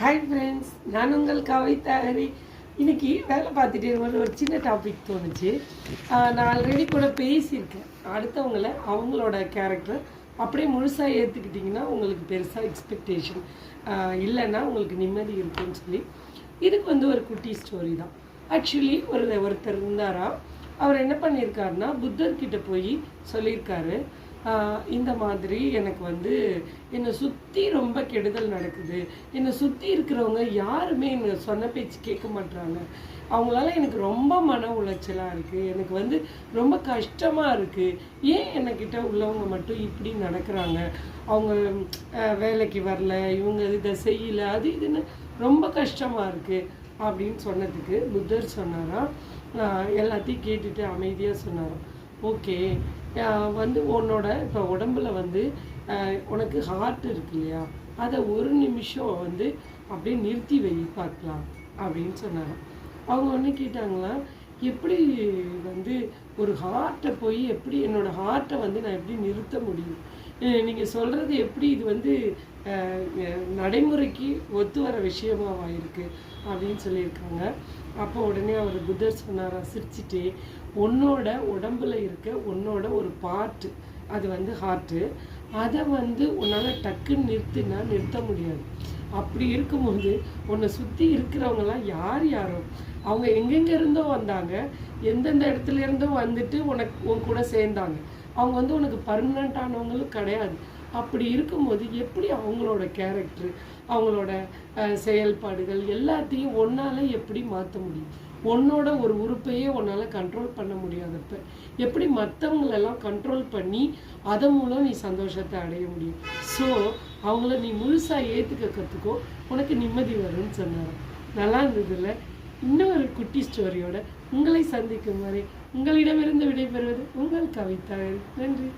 Hi friends, நான் உங்கள் கவிதா ஹரி. இன்றைக்கி வேலை பார்த்துட்டே இருக்கும்போது ஒரு சின்ன டாபிக் தோணுச்சு. நான் ஆல்ரெடி கூட பேசியிருக்கேன். அடுத்தவங்களை அவங்களோட கேரக்டர் அப்படியே முழுசாக ஏற்றுக்கிட்டிங்கன்னா உங்களுக்கு பெருசாக எக்ஸ்பெக்டேஷன் இல்லைன்னா உங்களுக்கு நிம்மதி இருக்குன்னு சொல்லி இதுக்கு ஒரு குட்டி ஸ்டோரி தான். ஆக்சுவலி ஒருத்தர் இருந்தாரா, அவர் என்ன பண்ணியிருக்காருன்னா புத்தர்கிட்ட போய் சொல்லியிருக்காரு, இந்த மாதிரி எனக்கு என்னை சுற்றி ரொம்ப கெடுதல் நடக்குது, என்னை சுற்றி இருக்கிறவங்க யாருமே என்னை சொன்ன பேச்சு கேட்க மாட்டுறாங்க, அவங்களால எனக்கு ரொம்ப மன உளைச்சலாக இருக்குது, எனக்கு ரொம்ப கஷ்டமாக இருக்குது, ஏன் என்னக்கிட்ட உள்ளவங்க மட்டும் இப்படி நடக்கிறாங்க, அவங்க வேலைக்கு வரல, இவங்க இதை செய்யலை, அது இதுன்னு ரொம்ப கஷ்டமாக இருக்குது அப்படின்னு சொன்னதுக்கு புத்தர் சொன்னாராம், எல்லாத்தையும் கேட்டுட்டு அமைதியாக சொன்னாராம், ஓகே உன்னோட இப்போ உடம்புல உனக்கு ஹார்ட் இருக்கு இல்லையா, அதை ஒரு நிமிஷம் அப்படியே நிறுத்தி வை பார்க்கலாம் அப்படின்னு சொன்னாங்க. அவங்க ஒன்று கேட்டாங்களா, எப்படி ஒரு ஹார்ட்டை போய் எப்படி என்னோடய ஹார்ட்டை நான் எப்படி நிறுத்த முடியும், நீங்கள் சொல்கிறது எப்படி இது நடைமுறைக்கு ஒத்து வர விஷயமாக இருக்குது அப்படின்னு சொல்லியிருக்காங்க. அப்போ உடனே அவர் புத்தர் சொன்னாரா சிரிச்சிட்டே, உன்னோட உடம்புல இருக்க உன்னோட ஒரு பார்ட்டு அது ஹார்ட்டு, அதை உன்னால் டக்குன்னு நிறுத்த முடியாது. அப்படி இருக்கும்போது உன்னை சுற்றி இருக்கிறவங்கலாம் யாரோ அவங்க எங்கெங்கே இருந்தோ வந்தாங்க, எந்தெந்த இடத்துல இருந்தோ உன் கூட சேர்ந்தாங்க, அவங்க உனக்கு பர்மனண்ட்டானவங்களும் கிடையாது. அப்படி இருக்கும்போது எப்படி அவங்களோட கேரக்டர், அவங்களோட செயல்பாடுகள் எல்லாத்தையும் ஒன்றால் எப்படி மாற்ற முடியும், உன்னோட ஒரு உறுப்பையே உன்னால் கண்ட்ரோல் பண்ண முடியாதப்ப எப்படி மற்றவங்களெல்லாம் கண்ட்ரோல் பண்ணி அதன் மூலம் நீ சந்தோஷத்தை அடைய முடியும். ஸோ அவங்கள நீ முழுசாக ஏற்றுக்கிறதுக்கோ உனக்கு நிம்மதி வரும்னு சொன்னார். நல்லா இருந்ததில்ல? இன்னொரு குட்டி ஸ்டோரியோட உங்களை சந்திக்கும் வரை உங்களிடமிருந்து விடைபெறுவது உங்கள் கவிதா. நன்றி.